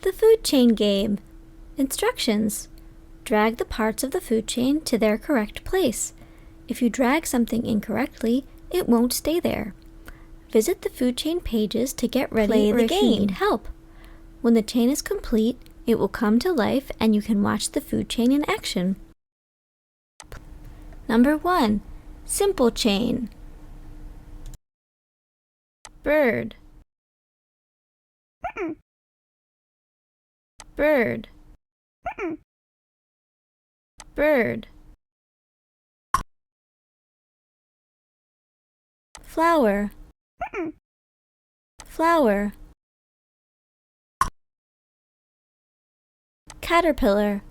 The food chain game. Instructions. Drag the parts of the food chain to their correct place. If you drag something incorrectly, it won't stay there. Visit the food chain pages to get ready Play or the if you game. need help. When the chain is complete, it will come to life and you can watch the food chain in action. Number 1. Simple chain. Bird. Bird. Bird. Flower. Flower. Caterpillar.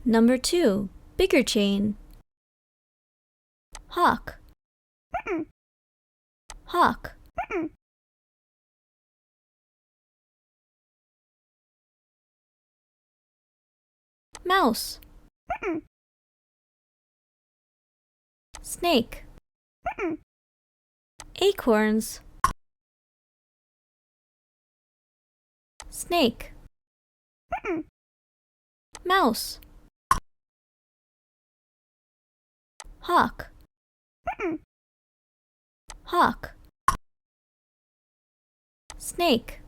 Number 2. Bigger chain. Hawk. Hawk. Mouse. Snake. Acorns. Snake. Mouse. Hawk. Hawk. Snake.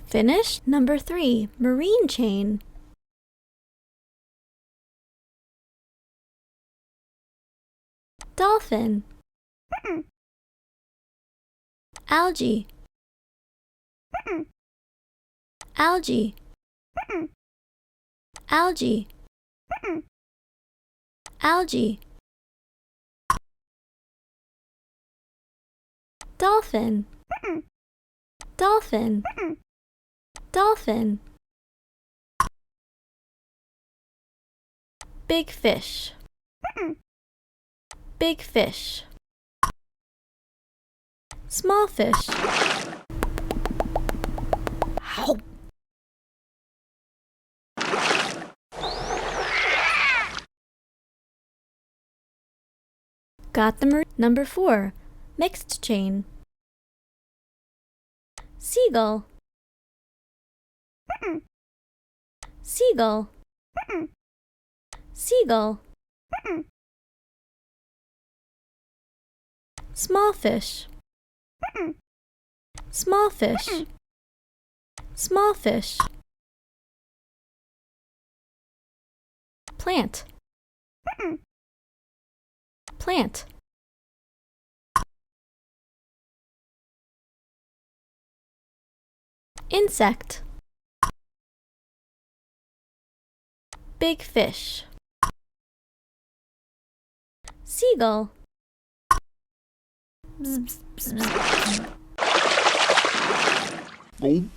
Finished? Number 3. Marine chain. Dolphin. Algae. Algae. Algae. Algae. Dolphin. Dolphin. Dolphin. Big fish. Big fish. Small fish. Got the Number 4. Mixed chain. Seagull. Seagull. Seagull. Small fish. Small fish. Small fish. Plant. Plant. Insect. Big fish. Seagull. Bzz, bzz, bzz, bzz.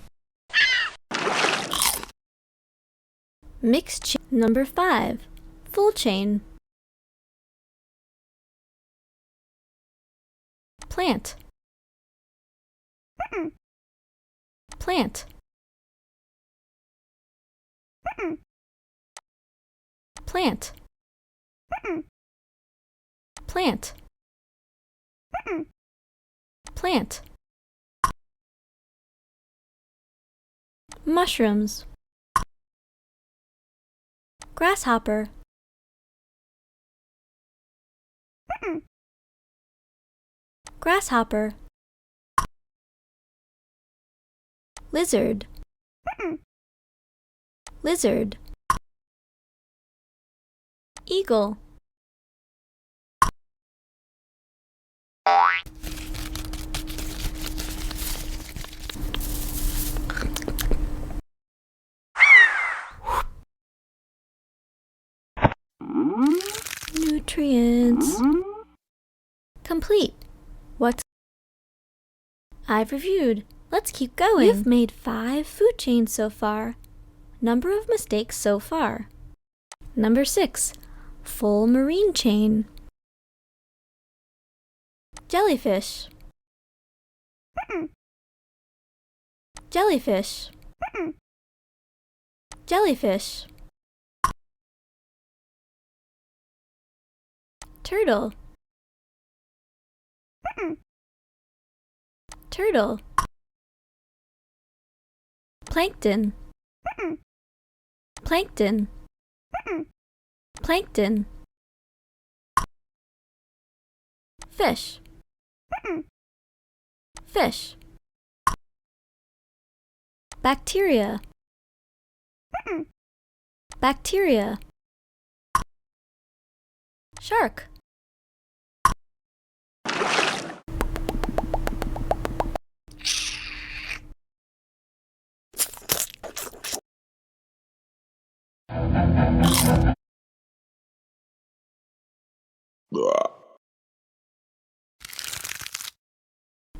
Mixed chain. Number 5. Full chain. Plant. Plant. Plant. Plant. Plant. Mushrooms. Grasshopper. Grasshopper. Lizard. Lizard. Eagle. Nutrients. Complete. I've reviewed. Let's keep going. You've made 5 food chains so far. Number of mistakes so far. Number 6. Full marine chain. Jellyfish. Jellyfish. Jellyfish. Turtle. Turtle. Plankton. Plankton. Plankton. Fish. Fish. Bacteria. Bacteria. Shark.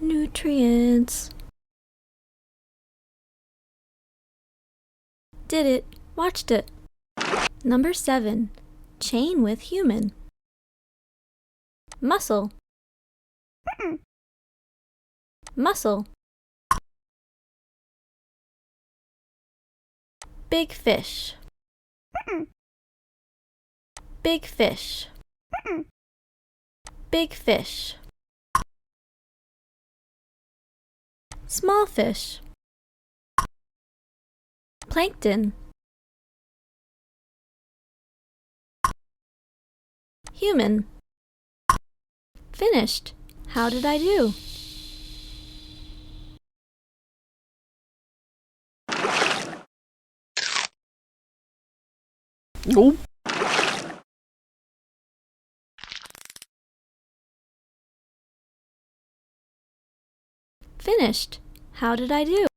Nutrients. Did it. Watched it. Number 7. Chain with human. Muscle. Muscle. Big fish. Big fish. Big fish. Small fish. Plankton. Human. Finished. How did I do? Nope. Finished. How did I do?